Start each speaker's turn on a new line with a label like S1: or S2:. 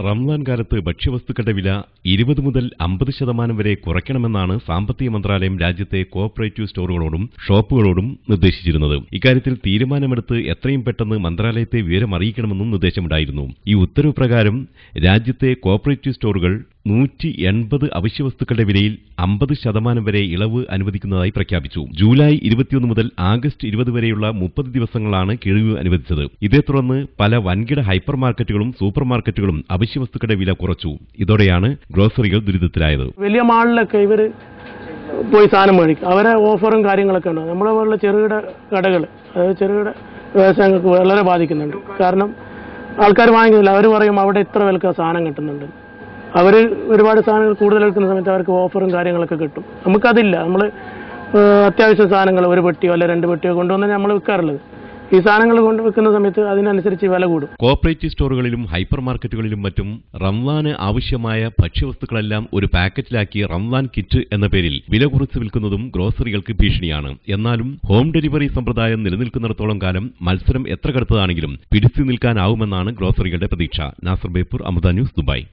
S1: റംസാൻ കാലത്ത് ഭക്ഷ്യവസ്തുക്കളുടെ വില 20 മുതൽ 50% വരെ കുറയ്ക്കണമെന്നാണ് സാമ്പത്തിക മന്ത്രാലയം രാജ്യത്തെ കോഓപ്പറേറ്റീവ് സ്റ്റോറുകളോടും ഷോപ്പുകളോടും നിർദ്ദേശിച്ചിരുന്നത്. ഇക്കാര്യത്തിൽ തീരുമാനമെടുത്ത് എത്രയും പെട്ടെന്ന് മന്ത്രാലയത്തെ വിവരമറിയിക്കണമെന്നും നിർദ്ദേശമുണ്ടായിരുന്നു. ഈ ഉത്തരവ് പ്രകാരം രാജ്യത്തെ കോഓപ്പറേറ്റീവ് സ്റ്റോറുകൾ 180 അവശ്യവസ്തുക്കളുടെ വിലയിൽ 50% വരെ ഇളവ് അനുവദിക്കുന്നതായി പ്രഖ്യാപിച്ചു. ജൂലൈ 21 മുതൽ ആഗസ്റ്റ് 20 വരെയുള്ള 30 ദിവസങ്ങളാണ് കിഴിവ് അനുവദിച്ചത്. ഇതേ തുടർന്ന് പല വൻകിട ഹൈപ്പർ മാർക്കറ്റുകളും സൂപ്പർ മാർക്കറ്റുകളും അവശ്യവസ്തുക്കളുടെ വില കുറച്ചു. ഇതോടെയാണ് ഗ്രോസറികൾ ദുരിതത്തിലായത്.
S2: വലിയ മാളിലൊക്കെ ഇവർ പോയി സാധനം മേടിക്കും. അവരെ ഓഫറും കാര്യങ്ങളൊക്കെ ഉണ്ട്. നമ്മളെ പോലുള്ള ചെറുകിട കടകൾ, അതായത് ചെറുകിട വ്യവസായങ്ങൾക്ക് വളരെ ബാധിക്കുന്നുണ്ട്. കാരണം ആൾക്കാർ വാങ്ങിക്കുന്നില്ല. അവർ പറയും അവിടെ ഇത്ര വിലക്ക് സാധനം കിട്ടുന്നുണ്ട്. അവർ ഒരുപാട് സാധനങ്ങൾ കൂടുതൽ എടുക്കുന്ന സമയത്ത് അവർക്ക് ഓഫറും കാര്യങ്ങളൊക്കെ കിട്ടും. നമുക്കതില്ല. നമ്മൾ അത്യാവശ്യ സാധനങ്ങൾ ഒരു പെട്ടിയോ അല്ലെ 2 പെട്ടിയോ കൊണ്ടുവന്ന് നമ്മൾ വിൽക്കാറുള്ളത്. ഈ സാധനങ്ങൾ കൊണ്ട് വെക്കുന്ന സമയത്ത് അതിനനുസരിച്ച് വില കൂടും.
S1: കോഓപ്പറേറ്റീവ് സ്റ്റോറുകളിലും ഹൈപ്പർ മാർക്കറ്റുകളിലും മറ്റും റംസാന് ആവശ്യമായ ഭക്ഷ്യവസ്തുക്കളെല്ലാം ഒരു പാക്കറ്റിലാക്കി റംസാൻ കിറ്റ് എന്ന പേരിൽ വില കുറച്ച് വിൽക്കുന്നതും ഗ്രോസറികൾക്ക് ഭീഷണിയാണ്. എന്നാലും ഹോം ഡെലിവറി സമ്പ്രദായം നിലനിൽക്കുന്നിടത്തോളം കാലം മത്സരം എത്ര കടുത്തതാണെങ്കിലും പിടിച്ചു നിൽക്കാനാവുമെന്നാണ് ഗ്രോസറികളുടെ പ്രതീക്ഷ. Nasar Beypore, Amrita news, Dubai.